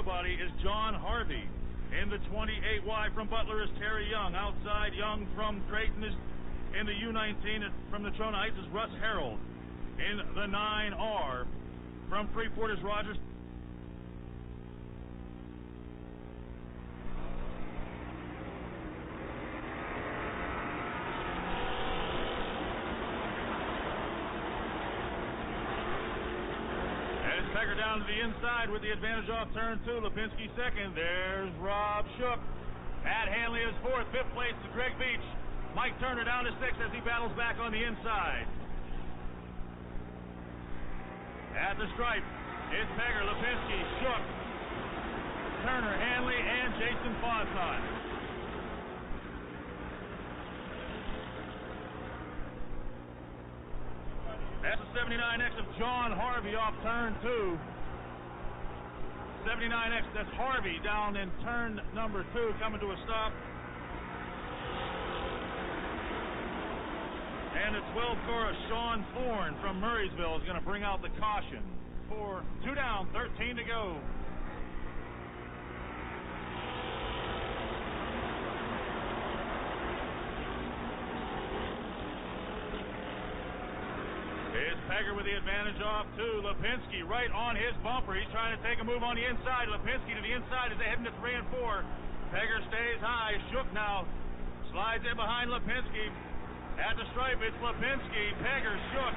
Buddy is John Harvey. In the 28Y from Butler is Terry Young. Outside, Young from Drayton is in the U19 from the Trona Heights is Russ Harold. In the 9R from Freeport is Rogers. Pegger down to the inside with the advantage off turn 2. Lipinski second. There's Rob Shook. Matt Hanley is fourth. Fifth place to Greg Beach. Mike Turner down to sixth as he battles back on the inside. At the stripe, it's Pegger, Lipinski, Shook, Turner, Hanley, and Jason Fosson. That's the 79X of John Harvey off turn 2. 79X, that's Harvey down in turn number 2, coming to a stop. And the 12 car of Sean Thorne from Murraysville is going to bring out the caution for 2 down, 13 to go. Here's Pegger with the advantage off 2. Lipinski right on his bumper. He's trying to take a move on the inside. Lipinski to the inside as they head into 3 and 4. Pegger stays high. Shook now slides in behind Lipinski. At the stripe, it's Lipinski, Pegger, Shook,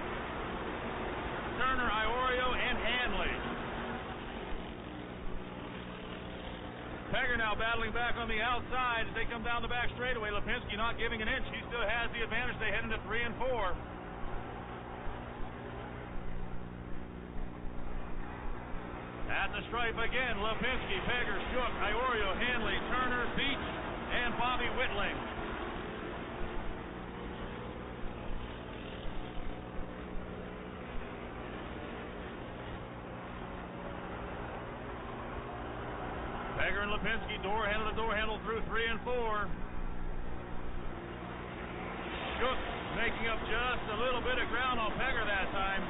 Turner, Iorio, and Hanley. Pegger now battling back on the outside as they come down the back straightaway. Lipinski not giving an inch. He still has the advantage. They head into 3 and 4. At the stripe again, Lipinski, Pegger, Shook, Iorio, Hanley, Turner, Beach, and Bobby Whitling. Pegger and Lipinski door handle to door handle through 3 and 4. Shook making up just a little bit of ground on Pegger that time.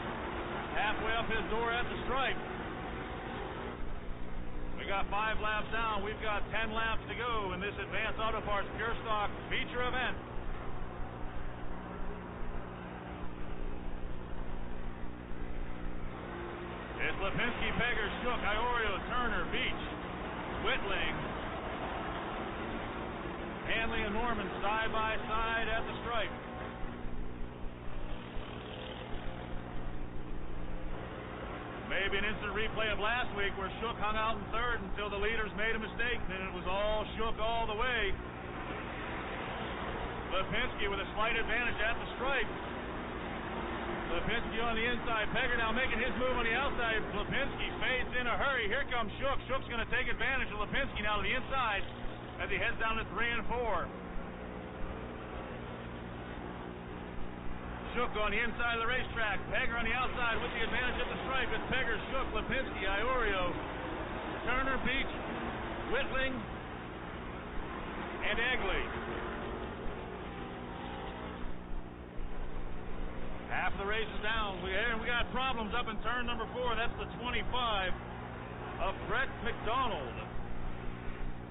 Halfway up his door at the stripe. We got 5 laps down. We've got 10 laps to go in this Advanced Auto Parts Pure Stock feature event. It's Lipinski, Pegger, Shook, Iorio, Turner, Beach, Whitling, Hanley, and Norman side by side at the stripe. Maybe an instant replay of last week where Shook hung out in third until the leaders made a mistake, and then it was all Shook all the way. Lipinski with a slight advantage at the stripe. Lipinski on the inside. Pegger now making his move on the outside. Lipinski fades in a hurry. Here comes Shook. Shook's going to take advantage of Lipinski now to the inside as he heads down to 3 and 4. Shook on the inside of the racetrack. Pegger on the outside with the advantage at the stripe. It's Pegger, Shook, Lipinski, Iorio, Turner, Beach, Whitling, and Egley. Half the race is down. We got problems up in turn number 4. That's the 25 of Brett McDonald.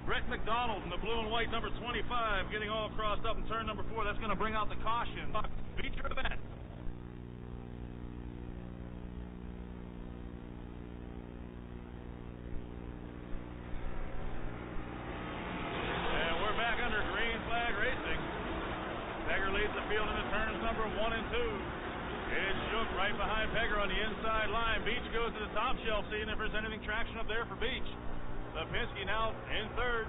Brett McDonald in the blue and white number 25 getting all crossed up in turn number 4. That's going to bring out the caution. Feature event. And we're back under green flag racing. Pegger leads the field into turns number 1 and 2. It's Shook right behind Pegger on the inside line. Beach goes to the top shelf, seeing if there's anything traction up there for Beach. Lipinski now in third.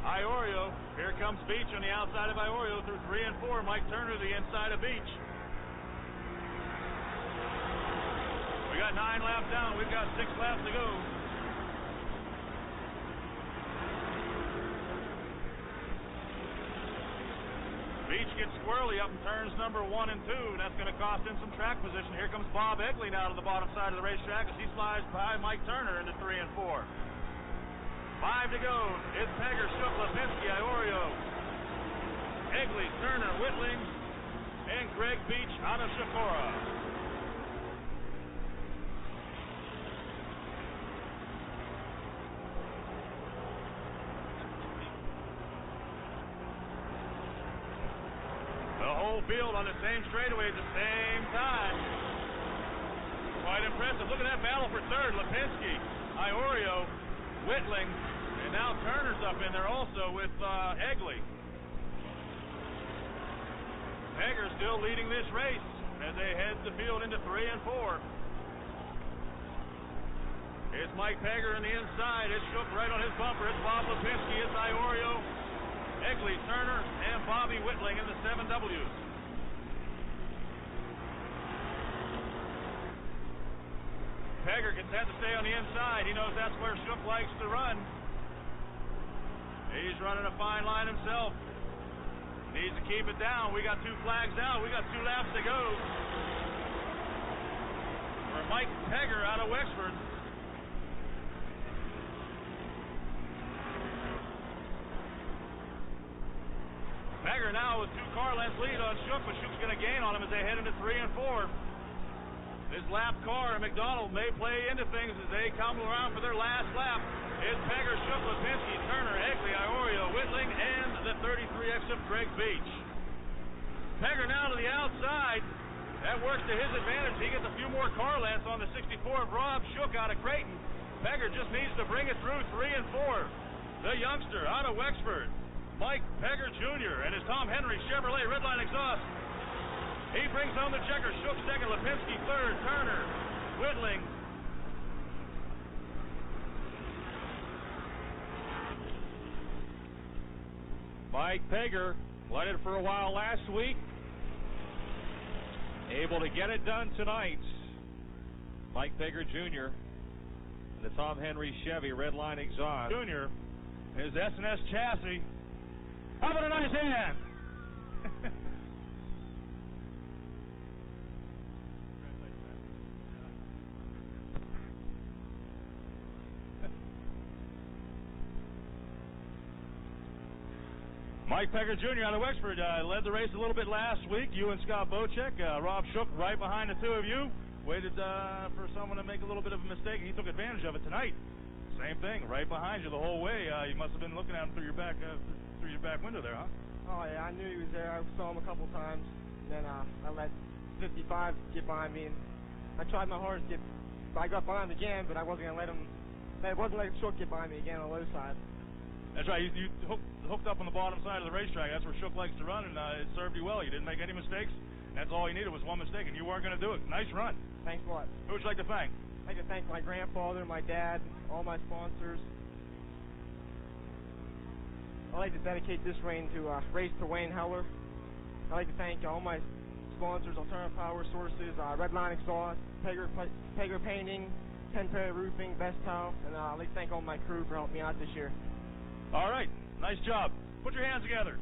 Iorio. Here comes Beach on the outside of Iorio through 3 and 4. Mike Turner to the inside of Beach. We got 9 laps down. We've got 6 laps to go. Beach gets squirrely up in turns number 1 and 2. That's going to cost him some track position. Here comes Bob Egley now to the bottom side of the racetrack as he slides by Mike Turner into 3 and 4. 5 to go. It's Pegger, Shook, Lipinski, Iorio, Egley, Turner, Whitling, and Greg Beach out of Shakora. whole field on the same straightaway at the same time. Quite impressive. Look at that battle for third. Lipinski, Iorio, Whitling, and now Turner's up in there also with Egley. Pegger still leading this race as they head the field into 3 and 4. It's Mike Pegger in the inside. It's Shook right on his bumper. It's Bob Lipinski. It's Iorio, Egley, Turner, and Bobby Whitling in the 7Ws. Pegger content to stay on the inside. He knows that's where Shook likes to run. He's running a fine line himself. Needs to keep it down. We got 2 flags out. We got 2 laps to go. For Mike Pegger out of Wexford. Pegger now with 2 car lengths lead on Shook, but Shook's going to gain on him as they head into 3 and 4. This lap car, McDonald, may play into things as they come around for their last lap. It's Pegger, Shook, Lipinski, Turner, Egley, Iorio, Whitling, and the 33X of Greg Beach. Pegger now to the outside. That works to his advantage. He gets a few more car lengths on the 64 of Rob Shook out of Creighton. Pegger just needs to bring it through 3 and 4. The youngster out of Wexford, Mike Pegger Jr. and his Tom Henry Chevrolet Redline exhaust. He brings home the checker. Shook second, Lipinski third, Turner, Whitling. Mike Pegger led it for a while last week. Able to get it done tonight. Mike Pegger Jr. The Tom Henry Chevy Redline exhaust. Jr. His S&S chassis. How about a nice hand? Mike Pegger Jr. out of Wexford led the race a little bit last week. You and Scott Bocek. Rob Shook right behind the 2 of you. Waited for someone to make a little bit of a mistake, and he took advantage of it tonight. Same thing, right behind you the whole way. You must have been looking at him through your back window there, huh? Oh yeah, I knew he was there. I saw him a couple times. And then I let 55 get behind me, and I tried my hardest to get. I got behind him again, but I wasn't gonna let him. It wasn't letting Shook get behind me again on the low side. That's right. You hooked up on the bottom side of the racetrack. That's where Shook likes to run, and it served you well. You didn't make any mistakes. That's all you needed was one mistake, and you weren't going to do it. Nice run. Thanks a lot. Who would you like to thank? I'd like to thank my grandfather, my dad, all my sponsors. I'd like to dedicate this race to Wayne Heller. I'd like to thank all my sponsors, Alternative Power Sources, Redline Exhaust, Pegger Painting, 10 Perry Roofing, Best Tile, and I'd like to thank all my crew for helping me out this year. All right. Nice job. Put your hands together.